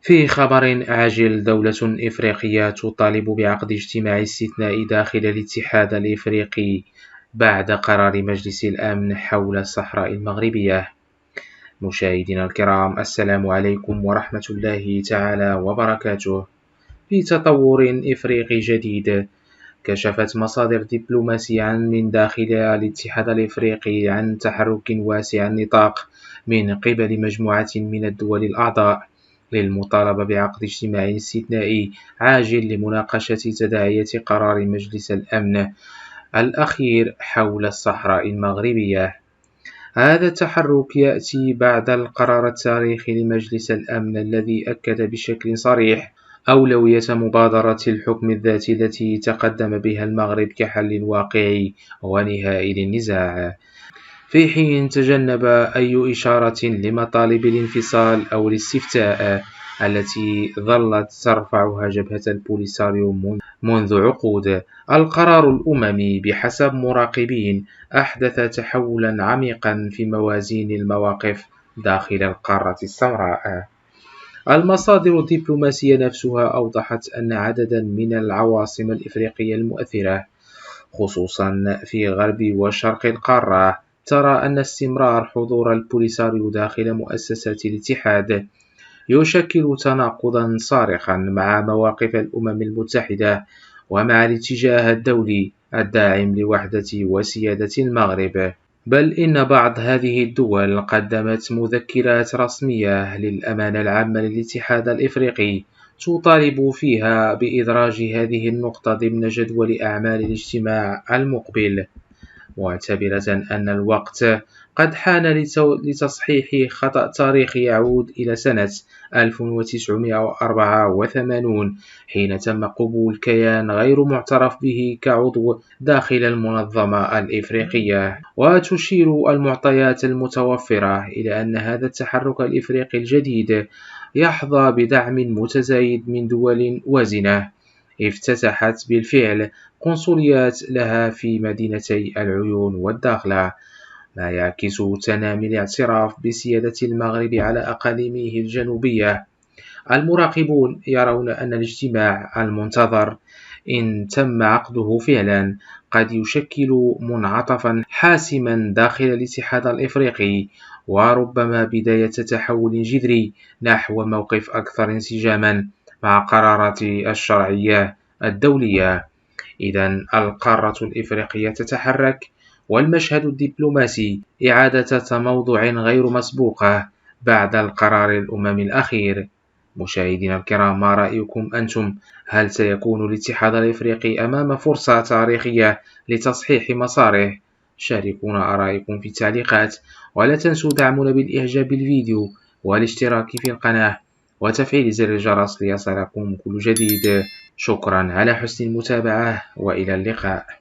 في خبر عاجل، دولة إفريقية تطالب بعقد اجتماع استثنائي داخل الاتحاد الإفريقي بعد قرار مجلس الأمن حول الصحراء المغربية. مشاهدينا الكرام، السلام عليكم ورحمة الله تعالى وبركاته. في تطور إفريقي جديد، كشفت مصادر دبلوماسية من داخل الاتحاد الإفريقي عن تحرك واسع النطاق من قبل مجموعة من الدول الأعضاء للمطالبة بعقد اجتماع استثنائي عاجل لمناقشة تداعيات قرار مجلس الأمن الأخير حول الصحراء المغربية. هذا التحرك يأتي بعد القرار التاريخي لمجلس الأمن الذي أكد بشكل صريح أولوية مبادرة الحكم الذاتي التي تقدم بها المغرب كحل واقعي ونهائي للنزاع، في حين تجنب أي إشارة لمطالب الانفصال أو الاستفتاء التي ظلت ترفعها جبهة البوليساريو منذ عقود. القرار الأممي بحسب مراقبين أحدث تحولا عميقا في موازين المواقف داخل القارة السمراء. المصادر الدبلوماسية نفسها أوضحت أن عددا من العواصم الإفريقية المؤثرة، خصوصا في غرب وشرق القارة، ترى أن استمرار حضور البوليساريو داخل مؤسسات الاتحاد يشكل تناقضا صارخا مع مواقف الأمم المتحدة ومع الاتجاه الدولي الداعم لوحدة وسيادة المغرب. بل إن بعض هذه الدول قدمت مذكرات رسمية للأمانة العامة للاتحاد الإفريقي تطالب فيها بإدراج هذه النقطة ضمن جدول أعمال الاجتماع المقبل، معتبرة أن الوقت قد حان لتصحيح خطأ تاريخي يعود إلى سنة 1984 حين تم قبول كيان غير معترف به كعضو داخل المنظمة الإفريقية. وتشير المعطيات المتوفرة إلى أن هذا التحرك الإفريقي الجديد يحظى بدعم متزايد من دول وازنة افتتحت بالفعل قنصليات لها في مدينتي العيون والداخلة، ما يعكس تنامي الاعتراف بسيادة المغرب على أقاليمه الجنوبية. المراقبون يرون أن الاجتماع المنتظر إن تم عقده فعلا قد يشكل منعطفا حاسما داخل الاتحاد الإفريقي، وربما بداية تحول جذري نحو موقف أكثر انسجاما مع قرارات الشرعية الدولية. إذن القارة الإفريقية تتحرك، والمشهد الدبلوماسي إعادة تموضع غير مسبوقة بعد القرار الأممي الأخير. مشاهدينا الكرام، ما رأيكم أنتم؟ هل سيكون الاتحاد الإفريقي أمام فرصة تاريخية لتصحيح مساره؟ شاركونا آرائكم في التعليقات، ولا تنسوا دعمنا بالإعجاب بالفيديو والاشتراك في القناة وتفعيل زر الجرس ليصلكم كل جديد. شكرا على حسن المتابعة، وإلى اللقاء.